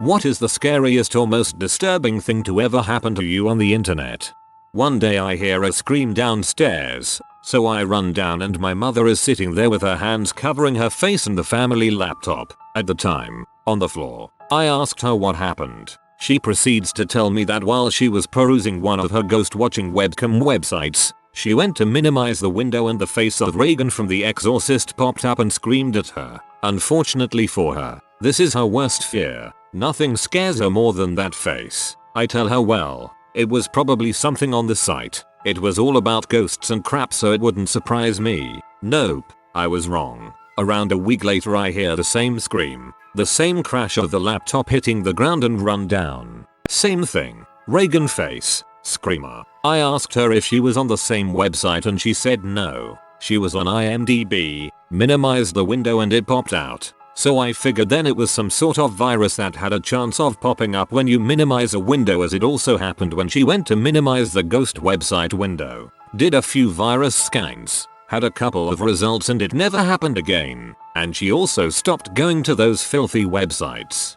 What is the scariest or most disturbing thing to ever happen to you on the internet? One day I hear a scream downstairs, so I run down and my mother is sitting there with her hands covering her face and the family laptop, at the time, on the floor. I asked her what happened. She proceeds to tell me that while she was perusing one of her ghost watching webcam websites, she went to minimize the window and the face of Reagan from The Exorcist popped up and screamed at her. Unfortunately for her, this is her worst fear. Nothing scares her more than that face. I tell her, well, it was probably something on the site. It was all about ghosts and crap, so it wouldn't surprise me. Nope, I was wrong. Around a week later I hear the same scream. The same crash of the laptop hitting the ground and run down. Same thing. Reagan face. Screamer. I asked her if she was on the same website and she said no. She was on IMDb, minimized the window and it popped out. So I figured then it was some sort of virus that had a chance of popping up when you minimize a window, as it also happened when she went to minimize the ghost website window. Did a few virus scans, had a couple of results and it never happened again. And she also stopped going to those filthy websites.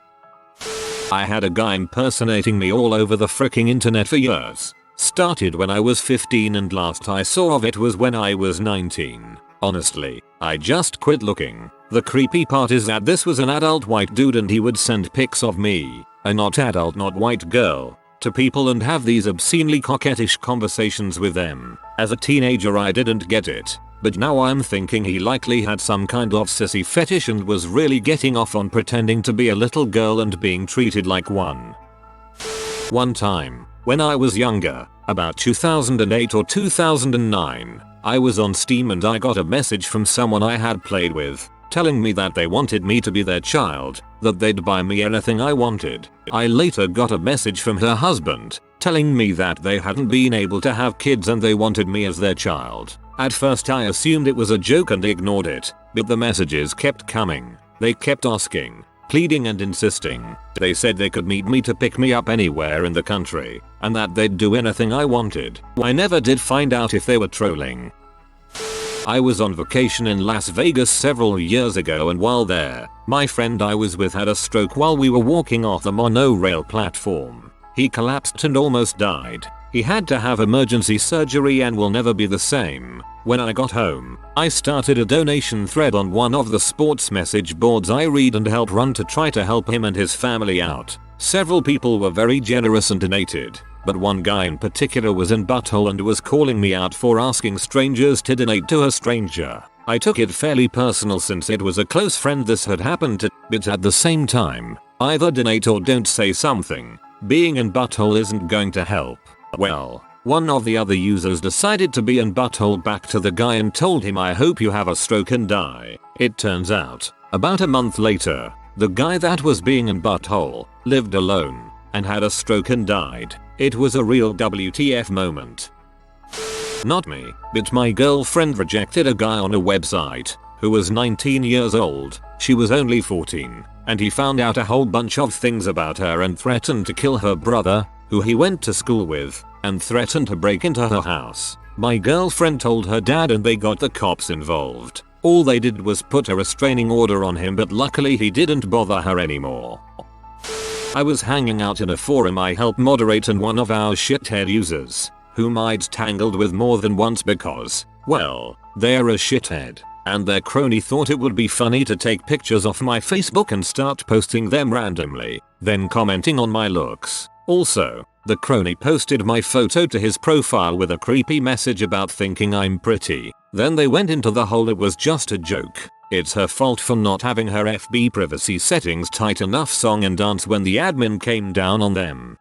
I had a guy impersonating me all over the fricking internet for years. Started when I was 15 and last I saw of it was when I was 19. Honestly, I just quit looking. The creepy part is that this was an adult white dude and he would send pics of me, a not adult not white girl, to people and have these obscenely coquettish conversations with them. As a teenager I didn't get it, but now I'm thinking he likely had some kind of sissy fetish and was really getting off on pretending to be a little girl and being treated like one. One time, when I was younger, about 2008 or 2009, I was on Steam and I got a message from someone I had played with, telling me that they wanted me to be their child, that they'd buy me anything I wanted. I later got a message from her husband, telling me that they hadn't been able to have kids and they wanted me as their child. At first I assumed it was a joke and ignored it, but the messages kept coming. They kept asking, pleading and insisting. They said they could meet me to pick me up anywhere in the country, and that they'd do anything I wanted. I never did find out if they were trolling. I was on vacation in Las Vegas several years ago, and while there, my friend I was with had a stroke while we were walking off the monorail platform. He collapsed and almost died. He had to have emergency surgery and will never be the same. When I got home, I started a donation thread on one of the sports message boards I read and help run to try to help him and his family out. Several people were very generous and donated, but one guy in particular was in butthole and was calling me out for asking strangers to donate to a stranger. I took it fairly personal since it was a close friend this had happened to, but at the same time, either donate or don't say something. Being in butthole isn't going to help. Well, one of the other users decided to be in butthole back to the guy and told him, I hope you have a stroke and die. It turns out, about a month later, the guy that was being in butthole lived alone and had a stroke and died. It was a real WTF moment. Not me, but my girlfriend rejected a guy on a website who was 19 years old. She was only 14, and he found out a whole bunch of things about her and threatened to kill her brother, who he went to school with, and threatened to break into her house. My girlfriend told her dad and they got the cops involved. All they did was put a restraining order on him, but luckily he didn't bother her anymore. I was hanging out in a forum I helped moderate, and one of our shithead users, whom I'd tangled with more than once because, well, they're a shithead, and their crony thought it would be funny to take pictures off my Facebook and start posting them randomly, then commenting on my looks. Also, the crony posted my photo to his profile with a creepy message about thinking I'm pretty. Then they went into the whole "it was just a joke, it's her fault for not having her FB privacy settings tight enough" song and dance when the admin came down on them.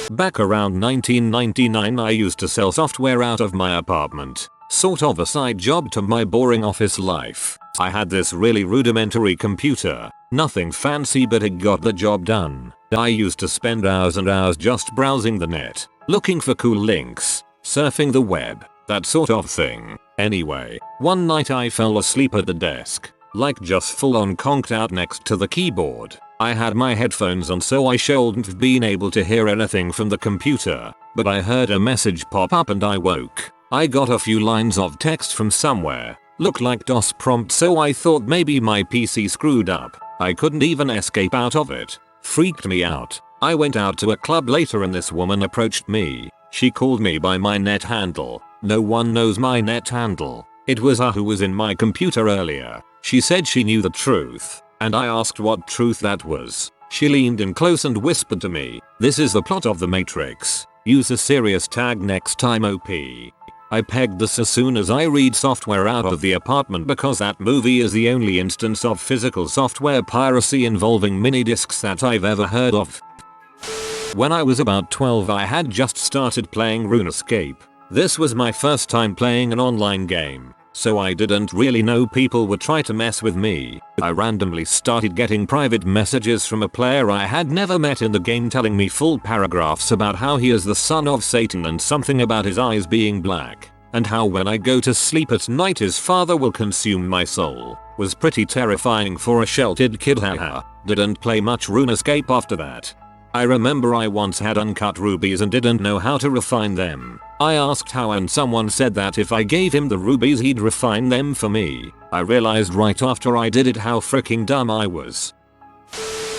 Back around 1999 I used to sell software out of my apartment, sort of a side job to my boring office life. I had this really rudimentary computer, nothing fancy, but it got the job done. I used to spend hours and hours just browsing the net, looking for cool links, surfing the web, that sort of thing. Anyway, one night I fell asleep at the desk, like just full on conked out next to the keyboard. I had my headphones on, so I shouldn't have been able to hear anything from the computer, but I heard a message pop up and I woke. I got a few lines of text from somewhere, looked like DOS prompt, so I thought maybe my PC screwed up. I couldn't even escape out of it. Freaked me out. I went out to a club later and this woman approached me. She called me by my net handle. No one knows my net handle. It was her who was in my computer earlier. She said she knew the truth, and I asked what truth that was. She leaned in close and whispered to me, "This is the plot of The Matrix. Use a serious tag next time OP." I pegged this as soon as I read software out of the apartment because that movie is the only instance of physical software piracy involving mini discs that I've ever heard of. When I was about 12 I had just started playing RuneScape. This was my first time playing an online game, so I didn't really know people would try to mess with me. I randomly started getting private messages from a player I had never met in the game telling me full paragraphs about how he is the son of Satan and something about his eyes being black, and how when I go to sleep at night his father will consume my soul. Was pretty terrifying for a sheltered kid, haha. Didn't play much RuneScape after that. I remember I once had uncut rubies and didn't know how to refine them. I asked how and someone said that if I gave him the rubies he'd refine them for me. I realized right after I did it how freaking dumb I was.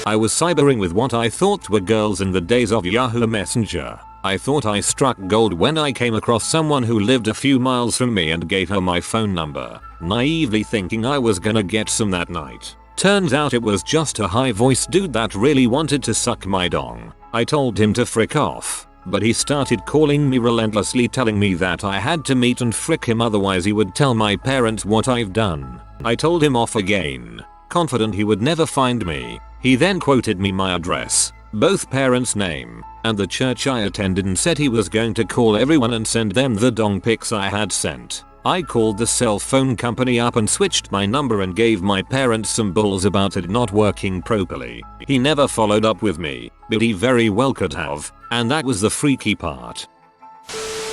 I was cybering with what I thought were girls in the days of Yahoo Messenger. I thought I struck gold when I came across someone who lived a few miles from me and gave her my phone number, naively thinking I was gonna get some that night. Turns out it was just a high-voiced dude that really wanted to suck my dong. I told him to frick off, but he started calling me relentlessly telling me that I had to meet and frick him otherwise he would tell my parents what I've done. I told him off again, confident he would never find me. He then quoted me my address, both parents' name, and the church I attended and said he was going to call everyone and send them the dong pics I had sent. I called the cell phone company up and switched my number and gave my parents some bulls about it not working properly. He never followed up with me, but he very well could have, and that was the freaky part.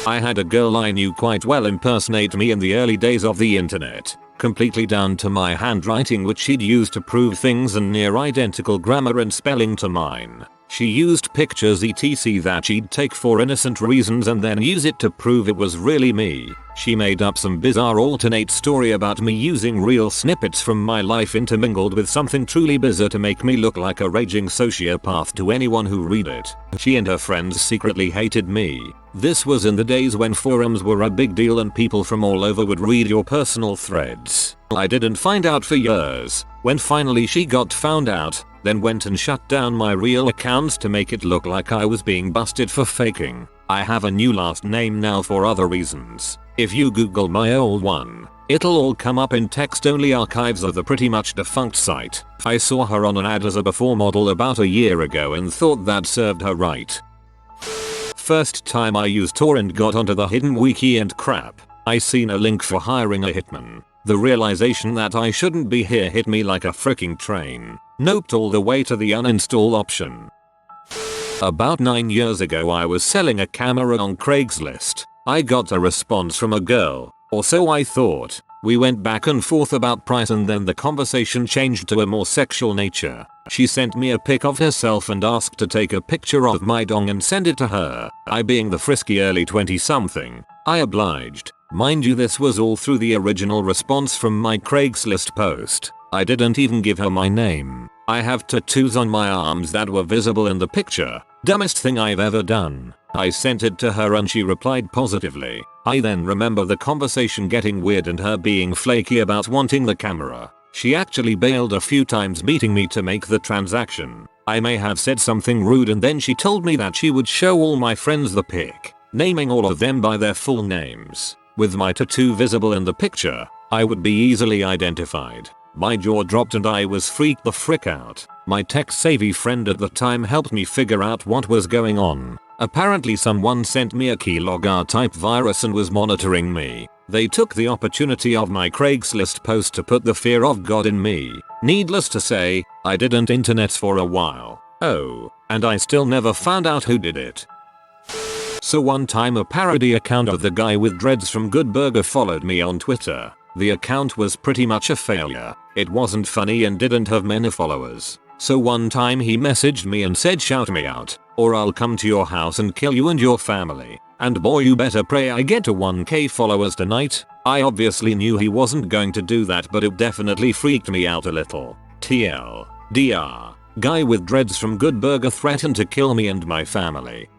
I had a girl I knew quite well impersonate me in the early days of the internet, completely down to my handwriting which she'd used to prove things and near identical grammar and spelling to mine. She used pictures etc that she'd take for innocent reasons and then use it to prove it was really me. She made up some bizarre alternate story about me using real snippets from my life intermingled with something truly bizarre to make me look like a raging sociopath to anyone who read it. She and her friends secretly hated me. This was in the days when forums were a big deal and people from all over would read your personal threads. I didn't find out for years. When finally she got found out, then went and shut down my real accounts to make it look like I was being busted for faking. I have a new last name now for other reasons. If you Google my old one, it'll all come up in text-only archives of the pretty much defunct site. I saw her on an ad as a before model about a year ago and thought that served her right. First time I used Tor and got onto the hidden wiki and crap, I seen a link for hiring a hitman. The realization that I shouldn't be here hit me like a freaking train. Noped all the way to the uninstall option. About 9 years ago I was selling a camera on Craigslist. I got a response from a girl, or so I thought. We went back and forth about price and then the conversation changed to a more sexual nature. She sent me a pic of herself and asked to take a picture of my dong and send it to her. I being the frisky early 20-something, I obliged. Mind you, this was all through the original response from my Craigslist post. I didn't even give her my name. I have tattoos on my arms that were visible in the picture. Dumbest thing I've ever done. I sent it to her and she replied positively. I then remember the conversation getting weird and her being flaky about wanting the camera. She actually bailed a few times meeting me to make the transaction. I may have said something rude and then she told me that she would show all my friends the pic, naming all of them by their full names. With my tattoo visible in the picture, I would be easily identified. My jaw dropped and I was freaked the frick out. My tech-savvy friend at the time helped me figure out what was going on. Apparently someone sent me a keylogger type virus and was monitoring me. They took the opportunity of my Craigslist post to put the fear of God in me. Needless to say, I didn't internet for a while. Oh, and I still never found out who did it. So one time a parody account of the guy with dreads from Good Burger followed me on Twitter. The account was pretty much a failure. It wasn't funny and didn't have many followers. So one time he messaged me and said shout me out, or I'll come to your house and kill you and your family. And boy, you better pray I get to 1k followers tonight. I obviously knew he wasn't going to do that, but it definitely freaked me out a little. TL. DR. Guy with dreads from Good Burger threatened to kill me and my family.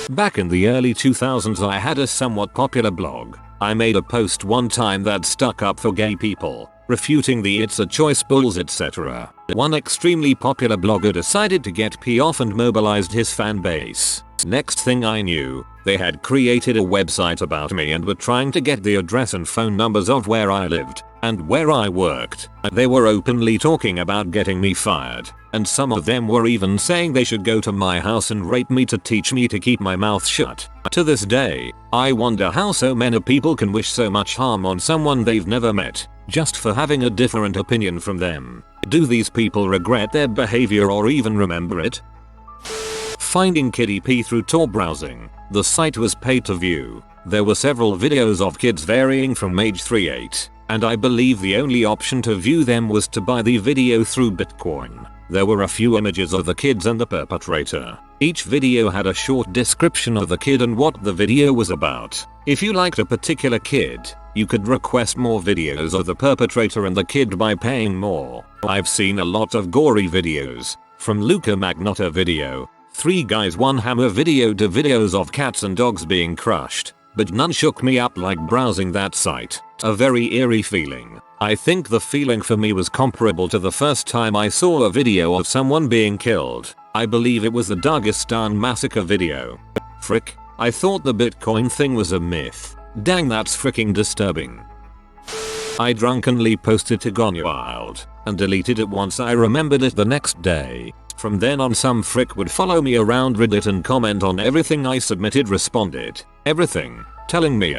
Back in the early 2000s I had a somewhat popular blog. I made a post one time that stuck up for gay people, refuting the it's a choice bulls etc. One extremely popular blogger decided to get pee off and mobilized his fan base. Next thing I knew, they had created a website about me and were trying to get the address and phone numbers of where I lived and where I worked. They were openly talking about getting me fired, and some of them were even saying they should go to my house and rape me to teach me to keep my mouth shut. To this day, I wonder how so many people can wish so much harm on someone they've never met, just for having a different opinion from them. Do these people regret their behavior or even remember it? Finding kiddie pee through Tor browsing. The site was paid to view. There were several videos of kids varying from age 3-8, and I believe the only option to view them was to buy the video through Bitcoin. There were a few images of the kids and the perpetrator. Each video had a short description of the kid and what the video was about. If you liked a particular kid, you could request more videos of the perpetrator and the kid by paying more. I've seen a lot of gory videos, from Luca Magnotta video, 3 guys 1 hammer video to videos of cats and dogs being crushed, but none shook me up like browsing that site. A very eerie feeling. I think the feeling for me was comparable to the first time I saw a video of someone being killed. I believe it was the Dagestan massacre video. Frick, I thought the Bitcoin thing was a myth. Dang, that's fricking disturbing. I drunkenly posted to Gone Wild and deleted it once I remembered it the next day. From then on some frick would follow me around Reddit and comment on everything I submitted, responded. Everything. Telling me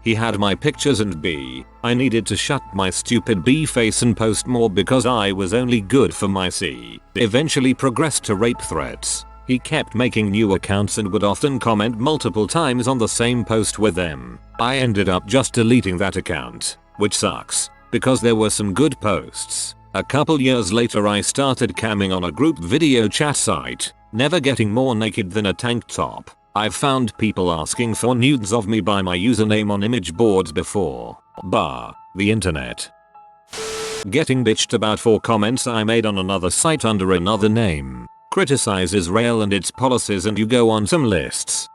he had my pictures and B, I needed to shut my stupid B face and post more because I was only good for my C. Eventually progressed to rape threats. He kept making new accounts and would often comment multiple times on the same post with them. I ended up just deleting that account, which sucks, because there were some good posts. A couple years later I started camming on a group video chat site, never getting more naked than a tank top. I've found people asking for nudes of me by my username on image boards before. The internet. Getting bitched about for comments I made on another site under another name. Criticize Israel and its policies and you go on some lists.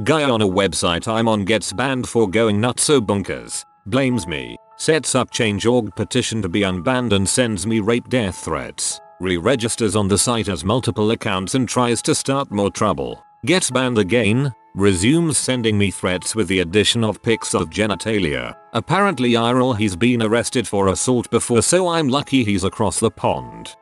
Guy on a website I'm on gets banned for going nutso bonkers. Blames me. Sets up Change.org petition to be unbanned and sends me rape death threats. Re-registers on the site as multiple accounts and tries to start more trouble. Gets banned again. Resumes sending me threats with the addition of pics of genitalia. Apparently IRL he's been arrested for assault before, so I'm lucky he's across the pond.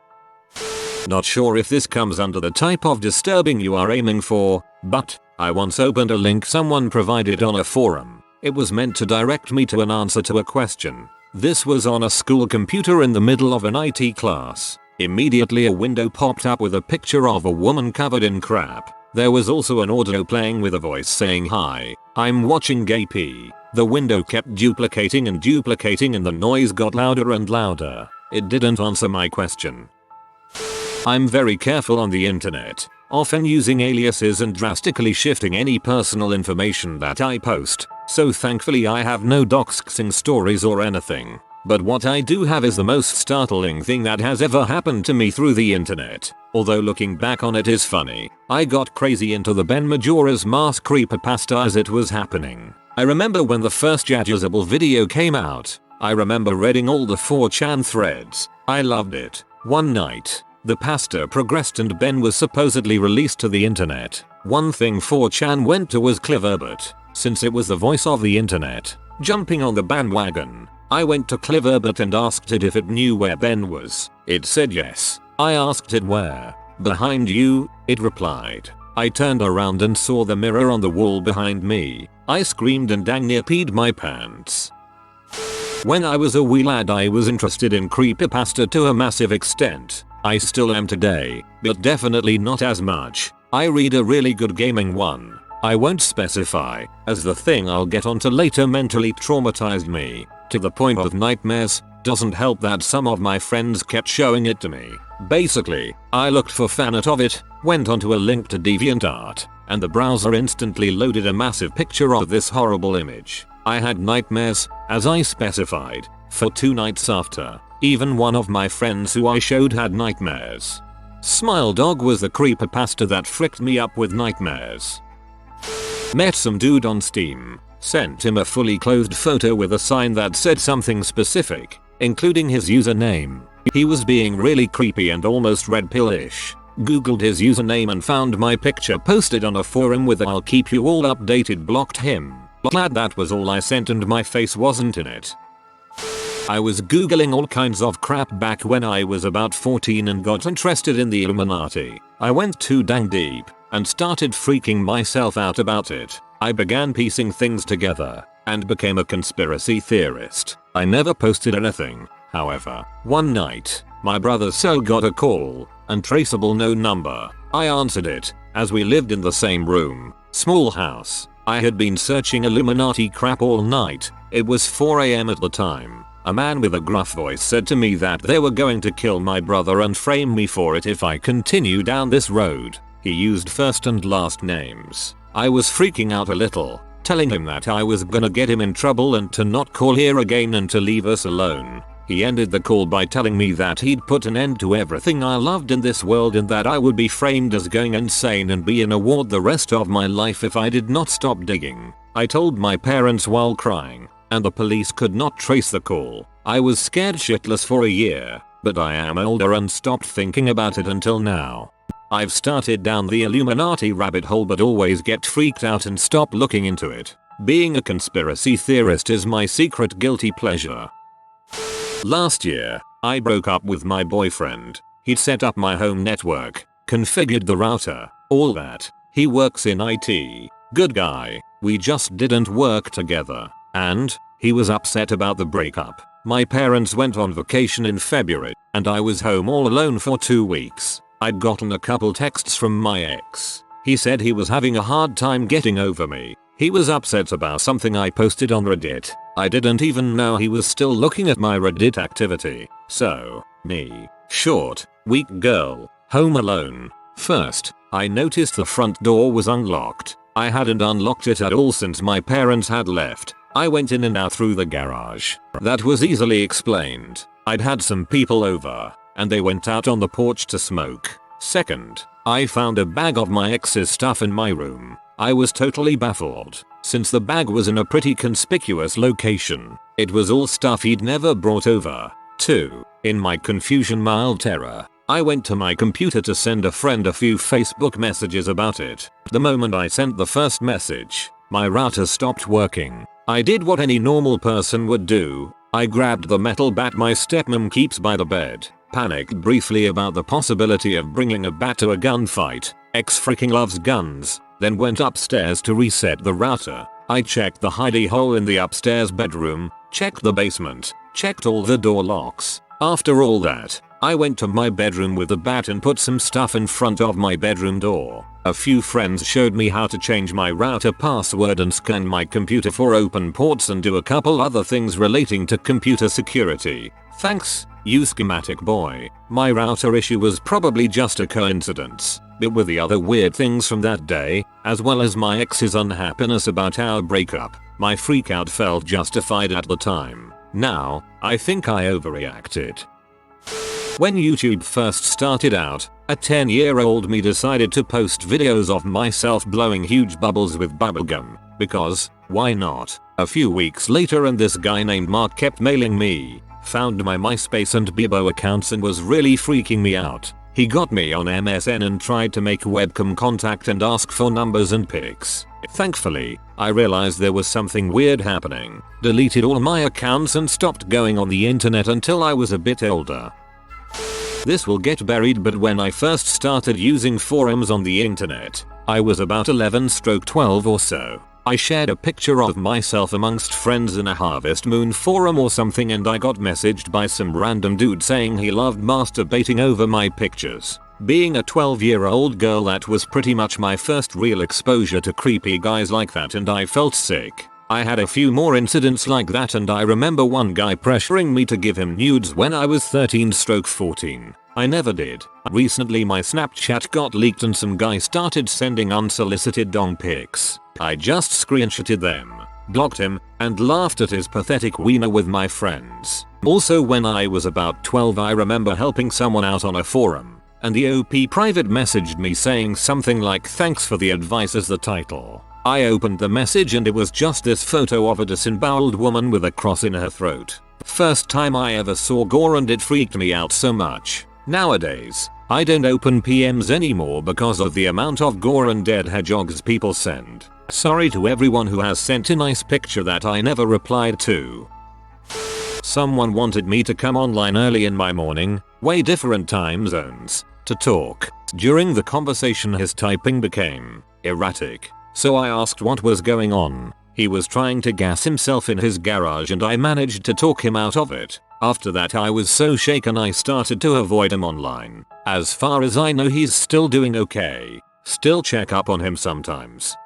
Not sure if this comes under the type of disturbing you are aiming for, but I once opened a link someone provided on a forum. It was meant to direct me to an answer to a question. This was on a school computer in the middle of an IT class. Immediately a window popped up with a picture of a woman covered in crap. There was also an audio playing with a voice saying, "Hi, I'm watching gay pee." The window kept duplicating and the noise got louder and louder. It didn't answer my question. I'm very careful on the internet, often using aliases and drastically shifting any personal information that I post, so thankfully I have no doxing stories or anything. But what I do have is the most startling thing that has ever happened to me through the internet. Although looking back on it is funny. I got crazy into the Ben Majora's Mask creepypasta as it was happening. I remember when the first Jajazable video came out. I remember reading all the 4chan threads. I loved it. One night, the pasta progressed and Ben was supposedly released to the internet. One thing 4chan went to was Cliverbit, since it was the voice of the internet. Jumping on the bandwagon, I went to Cliverbit and asked it if it knew where Ben was. It said yes. I asked it where. "Behind you," it replied. I turned around and saw the mirror on the wall behind me. I screamed and dang near peed my pants. When I was a wee lad I was interested in creepypasta to a massive extent. I still am today, but definitely not as much. I read a really good gaming one. I won't specify, as the thing I'll get onto later mentally traumatized me, to the point of nightmares. Doesn't help that some of my friends kept showing it to me. Basically, I looked for fanart of it, went onto a link to DeviantArt, and the browser instantly loaded a massive picture of this horrible image. I had nightmares, as I specified, for 2 nights after. Even one of my friends who I showed had nightmares. Smile Dog was the creepypasta that fricked me up with nightmares. Met some dude on Steam. Sent him a fully clothed photo with a sign that said something specific, including his username. He was being really creepy and almost red pill-ish. Googled his username and found my picture posted on a forum with "I'll keep you all updated" blocked him. Glad that was all I sent and my face wasn't in it. I was googling all kinds of crap back when I was about 14 and got interested in the Illuminati. I went too dang deep and started freaking myself out about it. I began piecing things together and became a conspiracy theorist. I never posted anything. However, one night, my brother's cell got a call, untraceable no number. I answered it, as we lived in the same room. Small house. I had been searching Illuminati crap all night. It was 4 AM at the time. A man with a gruff voice said to me that they were going to kill my brother and frame me for it if I continue down this road. He used first and last names. I was freaking out a little, telling him that I was gonna get him in trouble and to not call here again and to leave us alone. He ended the call by telling me that he'd put an end to everything I loved in this world and that I would be framed as going insane and be in a ward the rest of my life if I did not stop digging. I told my parents while crying, and the police could not trace the call. I was scared shitless for a year, but I am older and stopped thinking about it until now. I've started down the Illuminati rabbit hole but always get freaked out and stop looking into it. Being a conspiracy theorist is my secret guilty pleasure. Last year, I broke up with my boyfriend. He'd set up my home network, configured the router, all that. He works in IT. Good guy. We just didn't work together. And he was upset about the breakup. My parents went on vacation in February, and I was home all alone for 2 weeks. I'd gotten a couple texts from my ex. He said he was having a hard time getting over me. He was upset about something I posted on Reddit. I didn't even know he was still looking at my Reddit activity. So, me, short, weak girl, home alone. First, I noticed the front door was unlocked. I hadn't unlocked it at all since my parents had left. I went in and out through the garage. That was easily explained. I'd had some people over, and they went out on the porch to smoke. Second, I found a bag of my ex's stuff in my room. I was totally baffled, since the bag was in a pretty conspicuous location. It was all stuff he'd never brought over. 2. In my confusion mild terror, I went to my computer to send a friend a few Facebook messages about it. The moment I sent the first message, my router stopped working. I did what any normal person would do. I grabbed the metal bat my stepmom keeps by the bed, panicked briefly about the possibility of bringing a bat to a gunfight. Ex freaking loves guns. Then went upstairs to reset the router. I checked the hidey hole in the upstairs bedroom, checked the basement, checked all the door locks. After all that, I went to my bedroom with the bat and put some stuff in front of my bedroom door. A few friends showed me how to change my router password and scan my computer for open ports and do a couple other things relating to computer security. Thanks, you schematic boy. My router issue was probably just a coincidence. But with the other weird things from that day, as well as my ex's unhappiness about our breakup, my freakout felt justified at the time. Now, I think I overreacted. When YouTube first started out, a 10-year-old me decided to post videos of myself blowing huge bubbles with bubblegum, because, why not? A few weeks later and this guy named Mark kept mailing me, found my MySpace and Bebo accounts and was really freaking me out. He got me on MSN and tried to make webcam contact and ask for numbers and pics. Thankfully, I realized there was something weird happening, deleted all my accounts and stopped going on the internet until I was a bit older. This will get buried, but when I first started using forums on the internet, I was about 11/12 or so. I shared a picture of myself amongst friends in a Harvest Moon forum or something and I got messaged by some random dude saying he loved masturbating over my pictures. Being a 12-year-old girl, that was pretty much my first real exposure to creepy guys like that and I felt sick. I had a few more incidents like that and I remember one guy pressuring me to give him nudes when I was 13/14. I never did. Recently my Snapchat got leaked and some guy started sending unsolicited dong pics. I just screenshotted them, blocked him, and laughed at his pathetic wiener with my friends. Also, when I was about 12, I remember helping someone out on a forum, and the OP private messaged me saying something like "thanks for the advice" as the title. I opened the message and it was just this photo of a disemboweled woman with a cross in her throat. First time I ever saw gore and it freaked me out so much. Nowadays, I don't open PMs anymore because of the amount of gore and dead hedgehogs people send. Sorry to everyone who has sent a nice picture that I never replied to. Someone wanted me to come online early in my morning, way different time zones, to talk. During the conversation his typing became erratic, so I asked what was going on. He was trying to gas himself in his garage and I managed to talk him out of it. After that I was so shaken I started to avoid him online. As far as I know he's still doing okay. Still check up on him sometimes.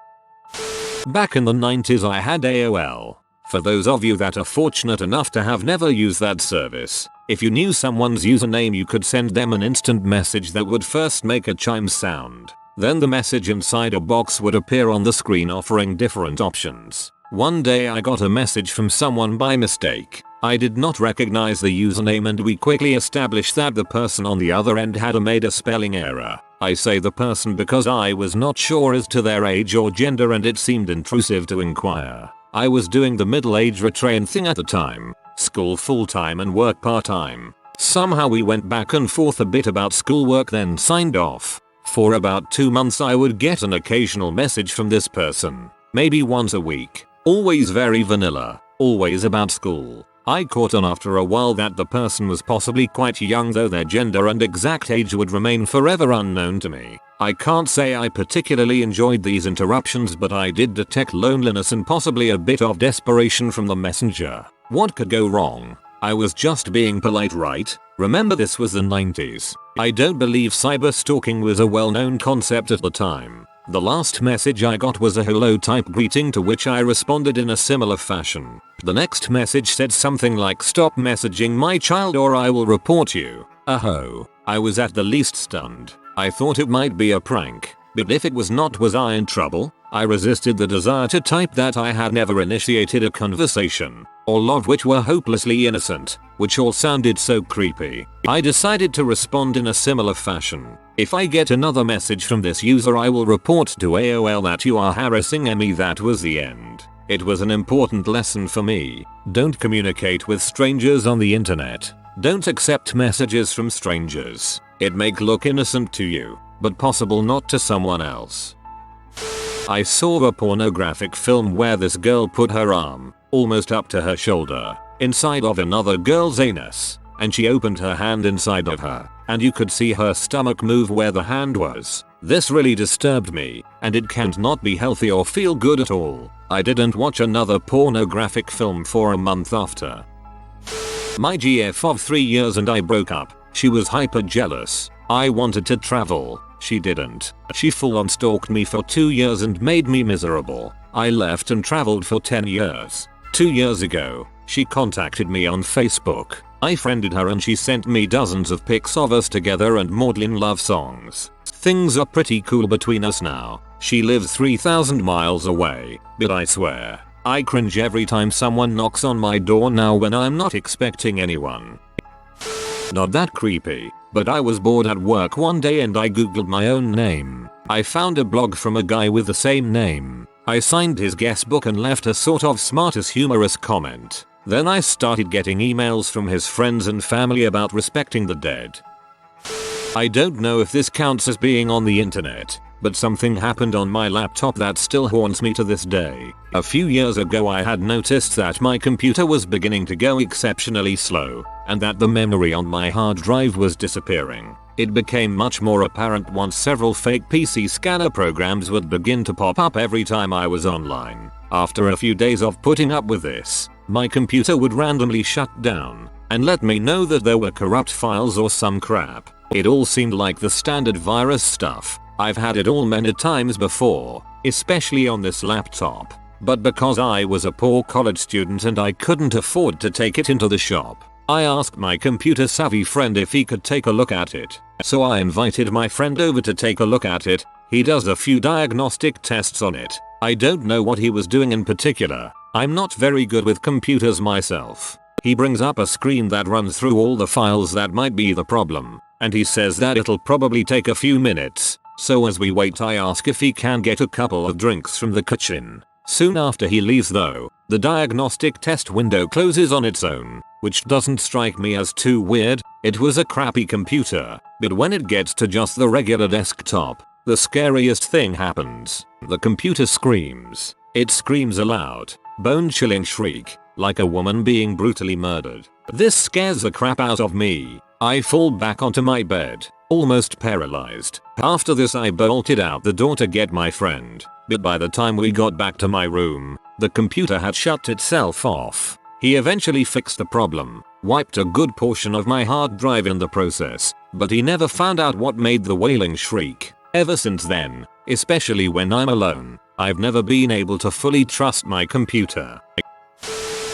Back in the 90s I had AOL. For those of you that are fortunate enough to have never used that service, if you knew someone's username you could send them an instant message that would first make a chime sound. Then the message inside a box would appear on the screen offering different options. One day I got a message from someone by mistake. I did not recognize the username and we quickly established that the person on the other end had made a spelling error. I say the person because I was not sure as to their age or gender and it seemed intrusive to inquire. I was doing the middle-age retrain thing at the time. School full-time and work part-time. Somehow we went back and forth a bit about schoolwork then signed off. For about 2 months I would get an occasional message from this person. Maybe once a week. Always very vanilla. Always about school. I caught on after a while that the person was possibly quite young though their gender and exact age would remain forever unknown to me. I can't say I particularly enjoyed these interruptions but I did detect loneliness and possibly a bit of desperation from the messenger. What could go wrong? I was just being polite, right? Remember this was the 90s. I don't believe cyber stalking was a well-known concept at the time. The last message I got was a hello type greeting to which I responded in a similar fashion. The next message said something like "stop messaging my child or I will report you." Aho. I was at the least stunned. I thought it might be a prank, but if it was not, was I in trouble? I resisted the desire to type that I had never initiated a conversation, all of which were hopelessly innocent, which all sounded so creepy. I decided to respond in a similar fashion. "If I get another message from this user I will report to AOL that you are harassing me." That was the end. It was an important lesson for me. Don't communicate with strangers on the internet. Don't accept messages from strangers. It may look innocent to you, but possible not to someone else. I saw a pornographic film where this girl put her arm, almost up to her shoulder, inside of another girl's anus, and she opened her hand inside of her, and you could see her stomach move where the hand was. This really disturbed me, and it can't not be healthy or feel good at all. I didn't watch another pornographic film for a month after. My GF of 3 years and I broke up. She was hyper jealous. I wanted to travel. She didn't. She full on stalked me for 2 years and made me miserable. I left and traveled for 10 years. 2 years ago, she contacted me on Facebook. I friended her and she sent me dozens of pics of us together and maudlin love songs. Things are pretty cool between us now. She lives 3,000 miles away, but I swear, I cringe every time someone knocks on my door now when I'm not expecting anyone. Not that creepy, but I was bored at work one day and I googled my own name. I found a blog from a guy with the same name. I signed his guest book and left a sort of smartest humorous comment. Then I started getting emails from his friends and family about respecting the dead. I don't know if this counts as being on the internet, but something happened on my laptop that still haunts me to this day. A few years ago I had noticed that my computer was beginning to go exceptionally slow, and that the memory on my hard drive was disappearing. It became much more apparent once several fake PC scanner programs would begin to pop up every time I was online. After a few days of putting up with this, my computer would randomly shut down and let me know that there were corrupt files or some crap. It all seemed like the standard virus stuff. I've had it all many times before, especially on this laptop. But because I was a poor college student and I couldn't afford to take it into the shop, I asked my computer savvy friend if he could take a look at it. So I invited my friend over to take a look at it. He does a few diagnostic tests on it. I don't know what he was doing in particular. I'm not very good with computers myself. He brings up a screen that runs through all the files that might be the problem, and he says that it'll probably take a few minutes. So as we wait, I ask if he can get a couple of drinks from the kitchen. Soon after he leaves though, the diagnostic test window closes on its own, which doesn't strike me as too weird. It was a crappy computer, but when it gets to just the regular desktop, the scariest thing happens. The computer screams. It screams a loud, bone-chilling shriek, like a woman being brutally murdered. This scares the crap out of me. I fall back onto my bed, almost paralyzed. After this I bolted out the door to get my friend, but by the time we got back to my room, the computer had shut itself off. He eventually fixed the problem, wiped a good portion of my hard drive in the process, but he never found out what made the wailing shriek. Ever since then, especially when I'm alone, I've never been able to fully trust my computer.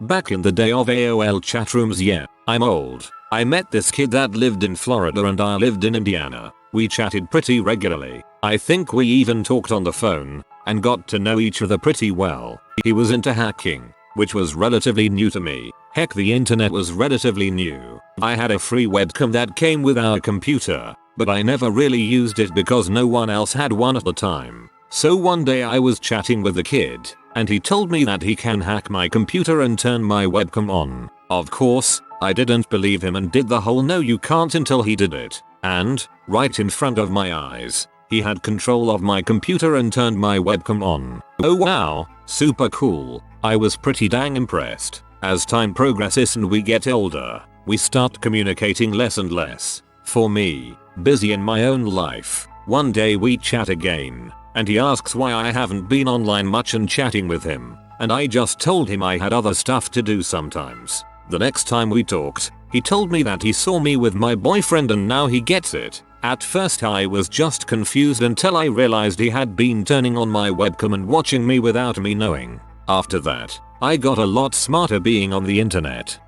Back in the day of AOL chat rooms, yeah, I'm old. I met this kid that lived in Florida and I lived in Indiana. We chatted pretty regularly. I think we even talked on the phone and got to know each other pretty well. He was into hacking, which was relatively new to me. Heck, the internet was relatively new. I had a free webcam that came with our computer, but I never really used it because no one else had one at the time. So one day I was chatting with the kid, and he told me that he can hack my computer and turn my webcam on. Of course, I didn't believe him and did the whole no you can't until he did it. And, right in front of my eyes, he had control of my computer and turned my webcam on. Oh wow, super cool. I was pretty dang impressed. As time progresses and we get older, we start communicating less and less. For me, busy in my own life, one day we chat again, and he asks why I haven't been online much and chatting with him, and I just told him I had other stuff to do sometimes. The next time we talked, he told me that he saw me with my boyfriend and now he gets it. At first I was just confused until I realized he had been turning on my webcam and watching me without me knowing. After that, I got a lot smarter being on the internet.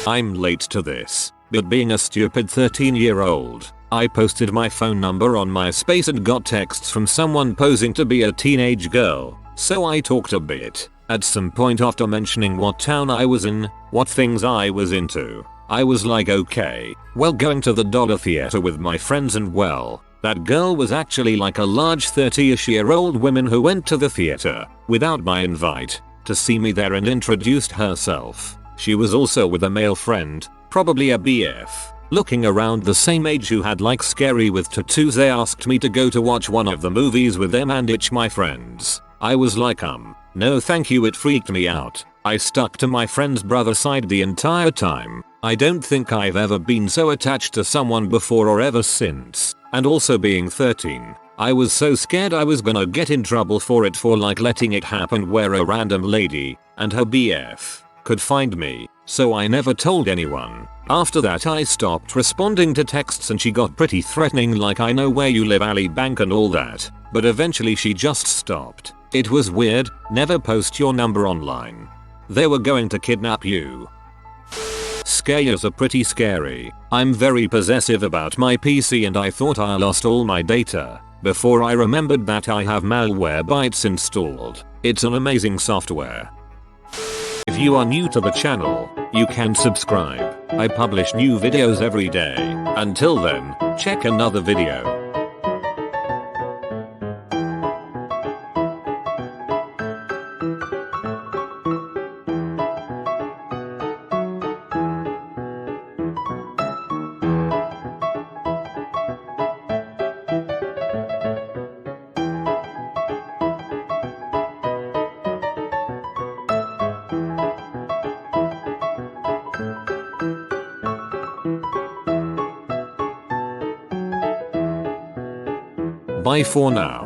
I'm late to this, but being a stupid 13-year-old, I posted my phone number on MySpace and got texts from someone posing to be a teenage girl, so I talked a bit. At some point after mentioning what town I was in, what things I was into, I was like okay, well going to the dollar theater with my friends and well, that girl was actually like a large 30-ish-year-old woman who went to the theater, without my invite, to see me there and introduced herself. She was also with a male friend, probably a BF, looking around the same age who had like scary with tattoos. They asked me to go to watch one of the movies with them and itch my friends. I was like no thank you, it freaked me out. I stuck to my friend's brother's side the entire time. I don't think I've ever been so attached to someone before or ever since. And also being 13, I was so scared I was gonna get in trouble for it, for like letting it happen where a random lady and her BF could find me, so I never told anyone. After that I stopped responding to texts and she got pretty threatening, like I know where you live, alley bank and all that, but eventually she just stopped. It was weird. Never post your number online. They were going to kidnap you. Scares are pretty scary. I'm very possessive about my PC and I thought I lost all my data before I remembered that I have Malwarebytes installed. It's an amazing software. If you are new to the channel, you can subscribe. I publish new videos every day. Until then, check another video. Bye for now.